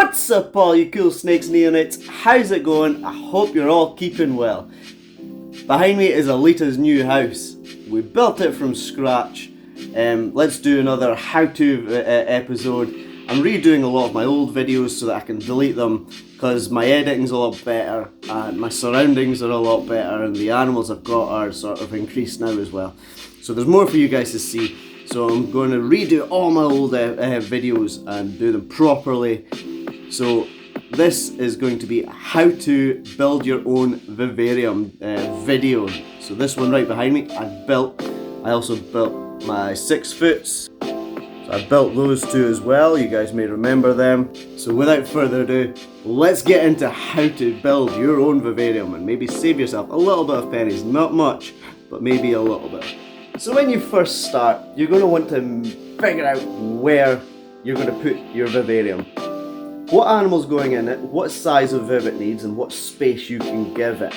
What's up all you cool snakes neonates, how's it going? I hope you're all keeping well. Behind me is Alita's new house. We built it from scratch. Let's do another how-to episode. I'm redoing a lot of my old videos so that I can delete them because my editing's a lot better and my surroundings are a lot better and the animals I've got are sort of increased now as well. So there's more for you guys to see. So I'm going to redo all my old videos and do them properly. So this is going to be how to build your own vivarium video. So this one right behind me, I also built my 6 foots. So I built those two as well, you guys may remember them. So without further ado, let's get into how to build your own vivarium and maybe save yourself a little bit of pennies. Not much, but maybe a little bit. So when you first start, you're going to want to figure out where you're going to put your vivarium. What animal's going in it, what size of viv it needs, and what space you can give it,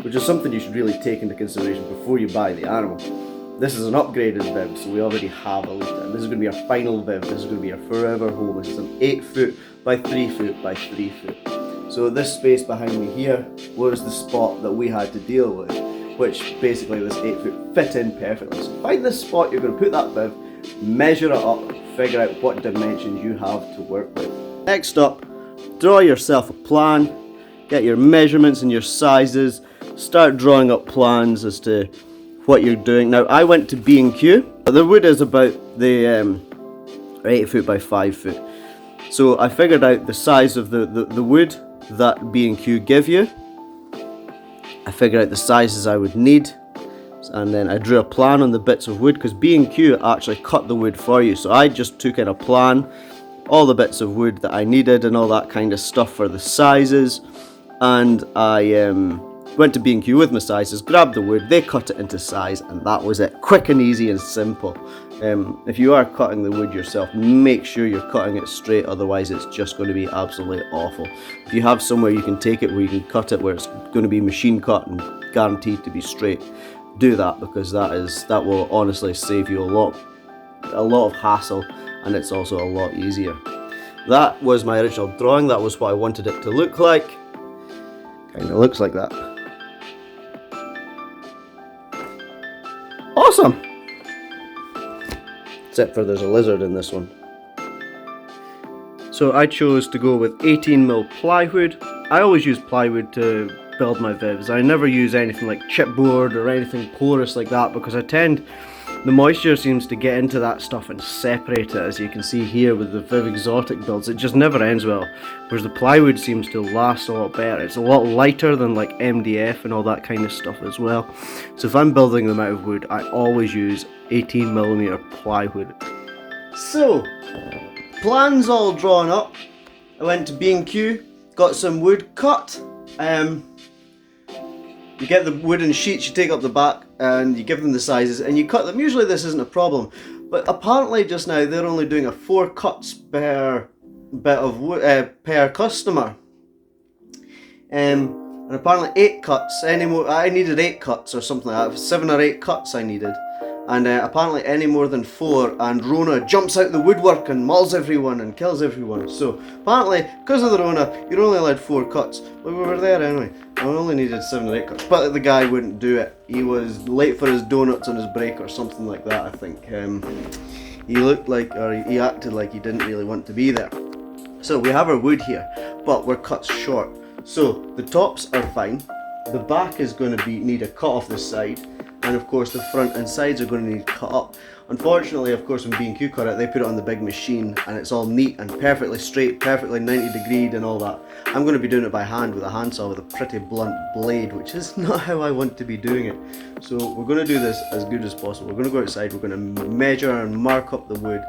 which is something you should really take into consideration before you buy the animal. This is an upgraded viv, so we already have Alita, and this is going to be our final viv. This is going to be our forever home. This is an 8 foot by 3 foot by 3 foot. So this space behind me here was the spot that we had to deal with, which basically this 8 foot fit in perfectly. So find this spot, you're going to put that viv, measure it up, figure out what dimensions you have to work with. Next up, draw yourself a plan, get your measurements and your sizes, start drawing up plans as to what you're doing. Now I went to B&Q, the wood is about the 8 foot by 5 foot. So I figured out the size of the wood that B&Q give you. I figured out the sizes I would need, and then I drew a plan on the bits of wood because B&Q actually cut the wood for you. So I just took in a plan, all the bits of wood that I needed and all that kind of stuff for the sizes, and I went to B&Q with my sizes, grabbed the wood, they cut it into size, and that was it. Quick and easy and simple. If you are cutting the wood yourself, make sure you're cutting it straight, otherwise it's just going to be absolutely awful. If you have somewhere you can take it where you can cut it where it's going to be machine cut and guaranteed to be straight, do that, because that will honestly save you a lot of hassle, and it's also a lot easier. That was my original drawing, that was what I wanted it to look like. Kind of looks like that. Awesome! Except for there's a lizard in this one. So I chose to go with 18mm plywood. I always use plywood to build my vivs. I never use anything like chipboard or anything porous like that because the moisture seems to get into that stuff and separate it, as you can see here with the Viv Exotic builds. It just never ends well, whereas the plywood seems to last a lot better. It's a lot lighter than like MDF and all that kind of stuff as well. So if I'm building them out of wood, I always use 18mm plywood. So, plans all drawn up. I went to B&Q, got some wood cut. You get the wooden sheets, you take up the back and you give them the sizes and you cut them. Usually this isn't a problem, but apparently just now they're only doing 4 cuts per bit of wood, per customer. And apparently 8 cuts, I needed 8 cuts or something like that, 7 or 8 cuts I needed. And apparently any more than 4 and Rona jumps out the woodwork and mauls everyone and kills everyone. So apparently because of the Rona you're only allowed 4 cuts, but we were there anyway. I only needed 7 or 8 cuts, but the guy wouldn't do it. He was late for his donuts on his break or something like that, I think. He looked like, or he acted like he didn't really want to be there. So we have our wood here, but we're cut short. So the tops are fine, the back is going to need a cut off the side, and of course the front and sides are going to need cut up. Unfortunately, of course, when B&Q cut it, they put it on the big machine and it's all neat and perfectly straight, perfectly 90 degreed and all that. I'm going to be doing it by hand with a handsaw with a pretty blunt blade, which is not how I want to be doing it. So we're going to do this as good as possible. We're going to go outside, we're going to measure and mark up the wood,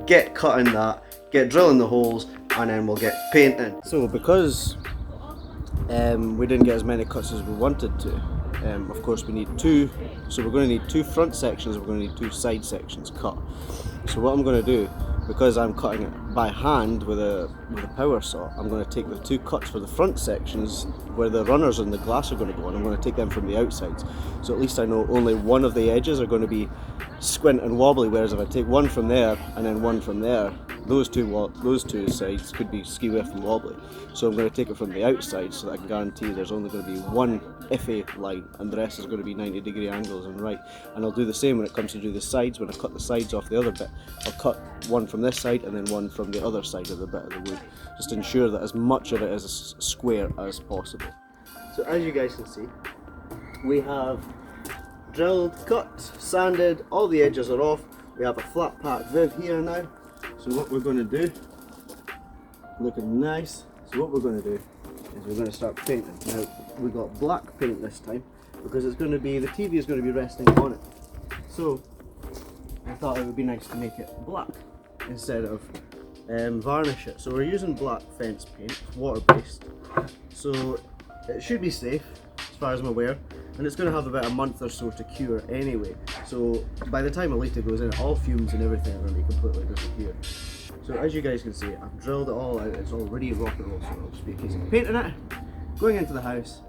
get cutting that, get drilling the holes, and then we'll get painting. So because we didn't get as many cuts as we wanted to, of course we need 2, so we're going to need 2 front sections, we're going to need 2 side sections cut. So what I'm going to do, because I'm cutting it by hand with a power saw, I'm going to take the 2 cuts for the front sections where the runners and the glass are going to go, and I'm going to take them from the outsides. So at least I know only one of the edges are going to be squint and wobbly, whereas if I take one from there and then one from there, those two sides could be skewy and wobbly. So I'm going to take it from the outside so that I can guarantee there's only going to be one iffy line and the rest is going to be 90-degree angles and right. And I'll do the same when it comes to do the sides. When I cut the sides off the other bit, I'll cut one from this side and then one from the other side of the bit of the wood, just to ensure that as much of it is as square as possible. So as you guys can see, we have drilled, cut, sanded, all the edges are off. We have a flat pack viv here now. So what we're going to do, looking nice, so what we're going to do is we're going to start painting. Now we've got black paint this time because it's going to be, the TV is going to be resting on it. So I thought it would be nice to make it black instead of varnish it. So we're using black fence paint, water based. So it should be safe as far as I'm aware, and it's going to have about a month or so to cure anyway. So by the time Alita goes in, all fumes and everything are going to be completely disappeared. So as you guys can see, I've drilled it all out, it's all ready to rock and roll, so it'll just be a case of painting it, going into the house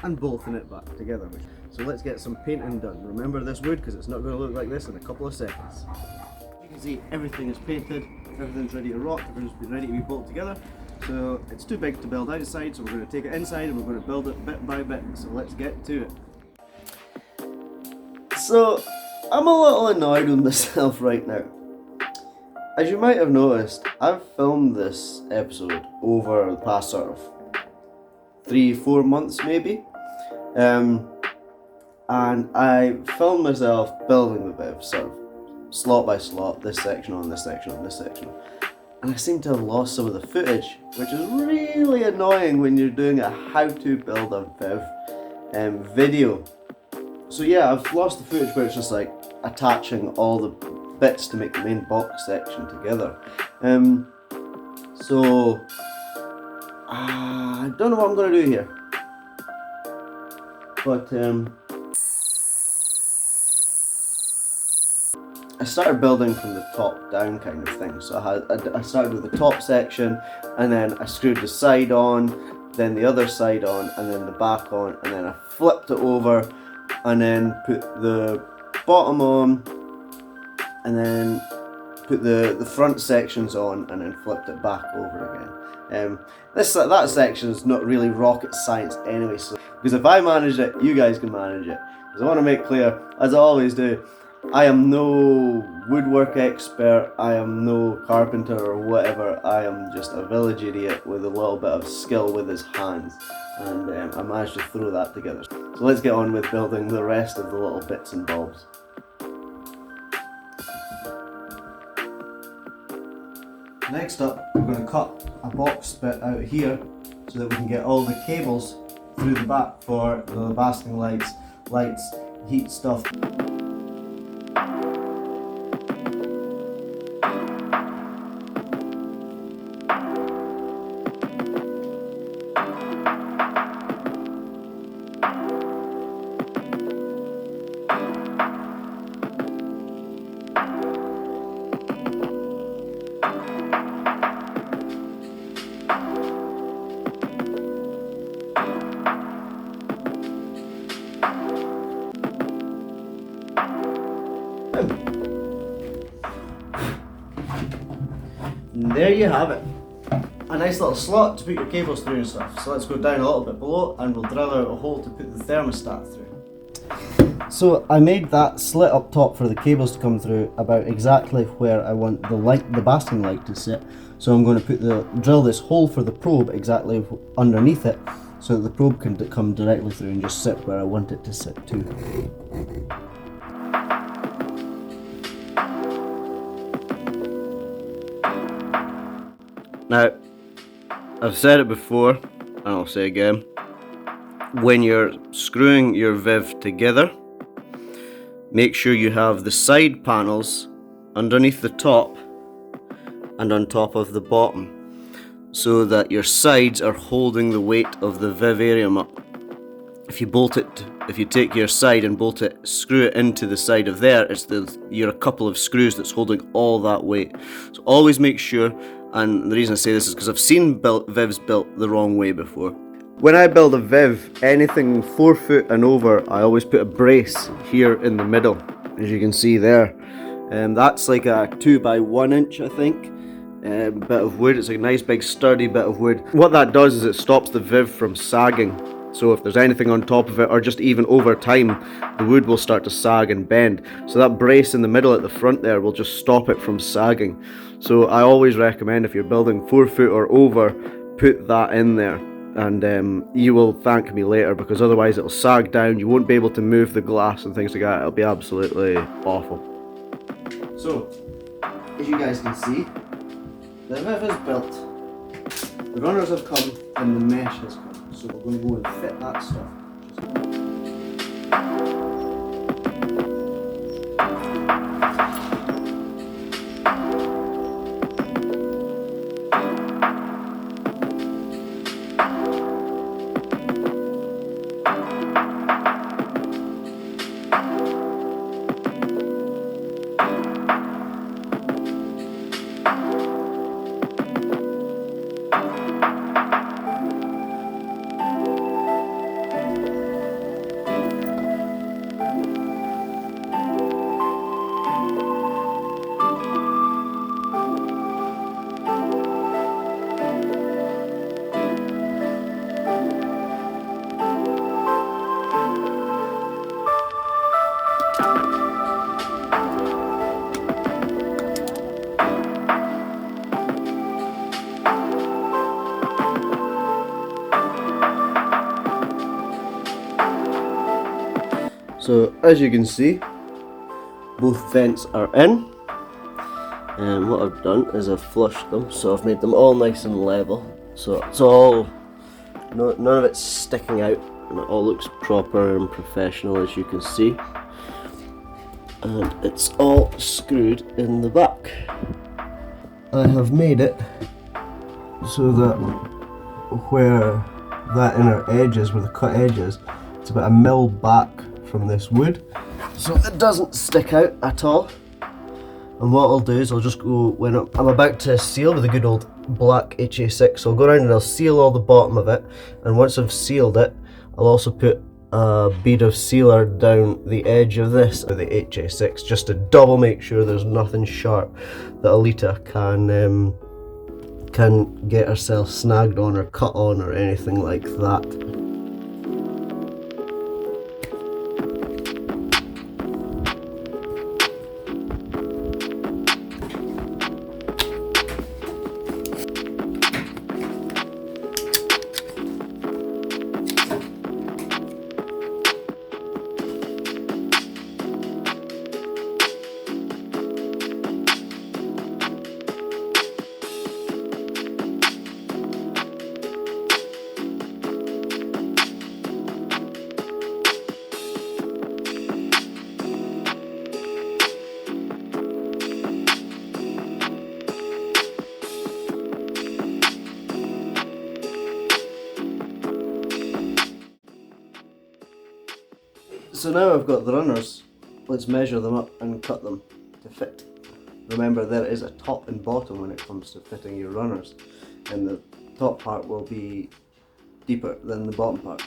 and bolting it back together. So let's get some painting done. Remember this wood because it's not going to look like this in a couple of seconds. You can see everything is painted, everything's ready to rock, everything's ready to be bolted together. So it's too big to build outside, so we're going to take it inside and we're going to build it bit by bit. So let's get to it. So I'm a little annoyed with myself right now. As you might have noticed, I've filmed this episode over the past sort of 3-4 months maybe. And I filmed myself building the viv, sort of slot by slot, this section on, this section on, this section on. And I seem to have lost some of the footage, which is really annoying when you're doing a how to build a viv video. So yeah, I've lost the footage where it's just like attaching all the bits to make the main box section together. So I don't know what I'm going to do here. But I started building from the top down kind of thing. So I started with the top section, and then I screwed the side on, then the other side on, and then the back on, and then I flipped it over, and then put the bottom on, and then put the front sections on, and then flipped it back over again. That section is not really rocket science anyway, so because if I manage it, you guys can manage it. Because I want to make clear, as I always do, I am no woodwork expert, I am no carpenter or whatever, I am just a village idiot with a little bit of skill with his hands, and I managed to throw that together. So let's get on with building the rest of the little bits and bobs. Next up, we're going to cut a box bit out here so that we can get all the cables through the back for the basking lights, heat stuff. And there you have it. A nice little slot to put your cables through and stuff. So let's go down a little bit below and we'll drill out a hole to put the thermostat through. So I made that slit up top for the cables to come through about exactly where I want the basking light to sit. So I'm going to drill this hole for the probe exactly underneath it so that the probe can come directly through and just sit where I want it to sit too. Now, I've said it before, and I'll say again, when you're screwing your viv together, make sure you have the side panels underneath the top and on top of the bottom, so that your sides are holding the weight of the vivarium up. If you take your side and bolt it, screw it into the side of there, you're a couple of screws that's holding all that weight. So always make sure. And the reason I say this is because I've seen vivs built the wrong way before. When I build a viv, anything 4 foot and over, I always put a brace here in the middle, as you can see there. That's like a 2 by 1 inch, I think. bit of wood. It's a nice big sturdy bit of wood. What that does is it stops the viv from sagging. So if there's anything on top of it, or just even over time, the wood will start to sag and bend. So that brace in the middle at the front there will just stop it from sagging. So I always recommend, if you're building 4 foot or over, put that in there, and you will thank me later, because otherwise it'll sag down, you won't be able to move the glass and things like that. It'll be absolutely awful. So, as you guys can see, the viv is built, the runners have come, and the mesh has come. So we're going to go and fit that stuff. So as you can see, both vents are in, and what I've done is I've flushed them, so I've made them all nice and level, so it's all, none of it's sticking out, and it all looks proper and professional, as you can see, and it's all screwed in the back. I have made it so that where that inner edge is, where the cut edge is, it's about 1 mil back from this wood, so it doesn't stick out at all. And what I'll do is I'll just go, when I'm about to seal with a good old black HA6, so I'll go around and I'll seal all the bottom of it, and once I've sealed it, I'll also put a bead of sealer down the edge of this with the HA6, just to double make sure there's nothing sharp that Alita can get herself snagged on or cut on or anything like that. So now I've got the runners, let's measure them up and cut them to fit. Remember, there is a top and bottom when it comes to fitting your runners, and the top part will be deeper than the bottom part.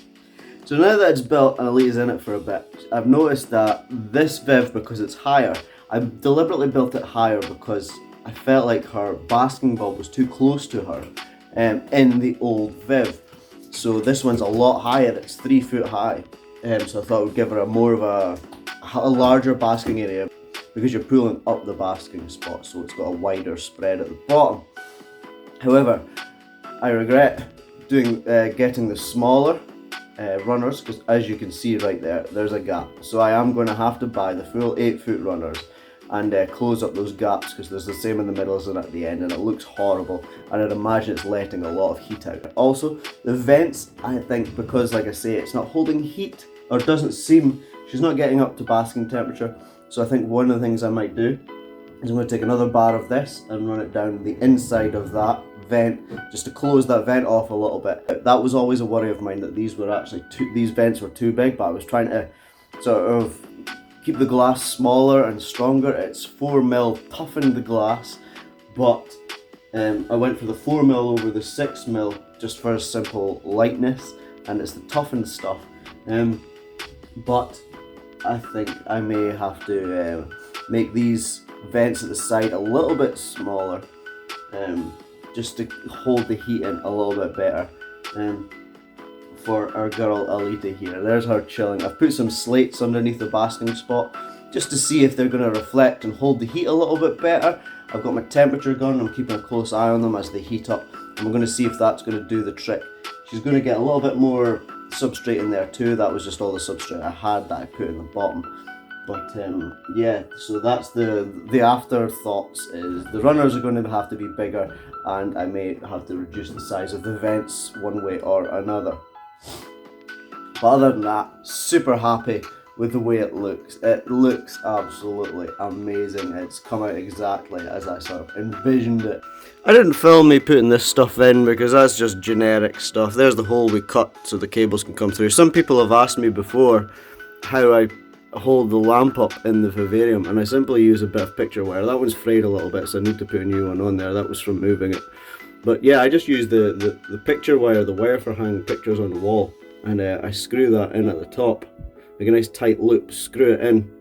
So now that it's built and Alita's in it for a bit, I've noticed that this viv, because it's higher, I deliberately built it higher because I felt like her basking bulb was too close to her in the old viv. So this one's a lot higher, it's 3 foot high. So I thought it would give her more of a larger basking area, because you're pulling up the basking spot, so it's got a wider spread at the bottom. However, I regret getting the smaller runners, because as you can see right there, there's a gap. So I am going to have to buy the full 8 foot runners and close up those gaps, because there's the same in the middle as at the end, and it looks horrible, and I'd imagine it's letting a lot of heat out. Also, the vents, I think, because like I say, it's not holding heat, or doesn't seem, she's not getting up to basking temperature, so I think one of the things I might do is I'm going to take another bar of this and run it down the inside of that vent, just to close that vent off a little bit. That was always a worry of mine, that these vents were too big, but I was trying to sort of keep the glass smaller and stronger. It's 4 mil, toughened the glass, but I went for the 4 mil over the 6 mil just for a simple lightness, and it's the toughened stuff. But I think I may have to make these vents at the side a little bit smaller, just to hold the heat in a little bit better. For our girl Alita here, there's her chilling. I've put some slates underneath the basking spot just to see if they're going to reflect and hold the heat a little bit better. I've got my temperature gun, I'm keeping a close eye on them as they heat up, and we're going to see if that's going to do the trick. She's going to get a little bit more substrate in there too. That was just all the substrate I had that I put in the bottom. But yeah, so that's the afterthoughts is the runners are going to have to be bigger, and I may have to reduce the size of the vents one way or another. But other than that, super happy with the way it looks. It looks absolutely amazing. It's come out exactly as I sort of envisioned it. I didn't film me putting this stuff in because that's just generic stuff. There's the hole we cut so the cables can come through. Some people have asked me before how I hold the lamp up in the vivarium, and I simply use a bit of picture wire. That one's frayed a little bit, so I need to put a new one on there. That was from moving it. But yeah, I just use the picture wire, the wire for hanging pictures on the wall, and I screw that in at the top, like a nice tight loop, screw it in,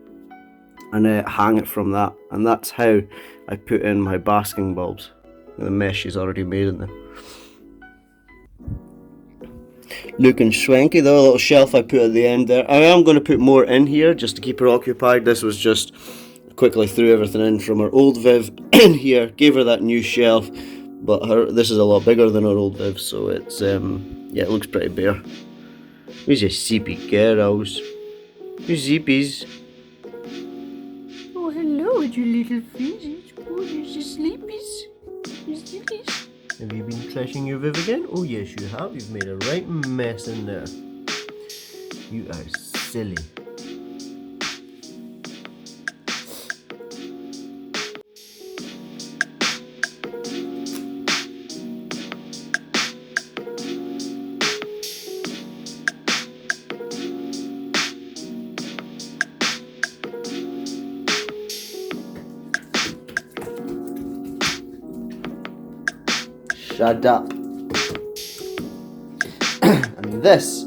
and hang it from that. And that's how I put in my basking bulbs. The mesh is already made in there. Looking swanky though, a little shelf I put at the end there. I am going to put more in here just to keep her occupied. This was just quickly threw everything in from her old Viv in here, gave her that new shelf, but this is a lot bigger than her old Viv, so it's yeah, it looks pretty bare. Who's your sleepy girls? Who's Zeepies? Oh, hello, you little fishes. Oh, there's your sleepies. Your sleepies. Have you been trashing your Viv again? Oh yes you have, you've made a right mess in there. You are silly. Shut up. And this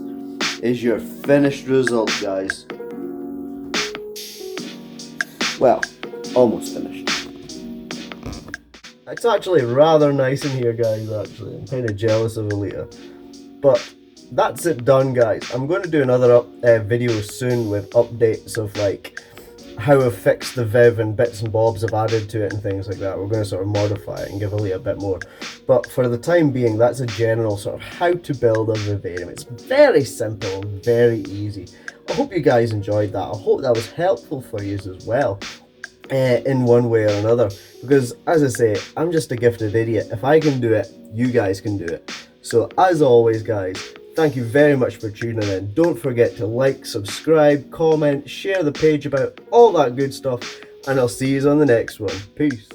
is your finished result, guys. Well, almost finished. It's actually rather nice in here, guys, actually. I'm kind of jealous of Alita. But that's it done, guys. I'm going to do another video soon with updates of like how I've fixed the Viv and bits and bobs I've added to it and things like that. We're going to sort of modify it and give Alita a bit more. But for the time being, that's a general sort of how to build a vivarium. It's very simple and very easy. I hope you guys enjoyed that. I hope that was helpful for you as well, in one way or another. Because as I say, I'm just a gifted idiot. If I can do it, you guys can do it. So as always, guys, thank you very much for tuning in. Don't forget to like, subscribe, comment, share the page about all that good stuff, and I'll see you on the next one. Peace.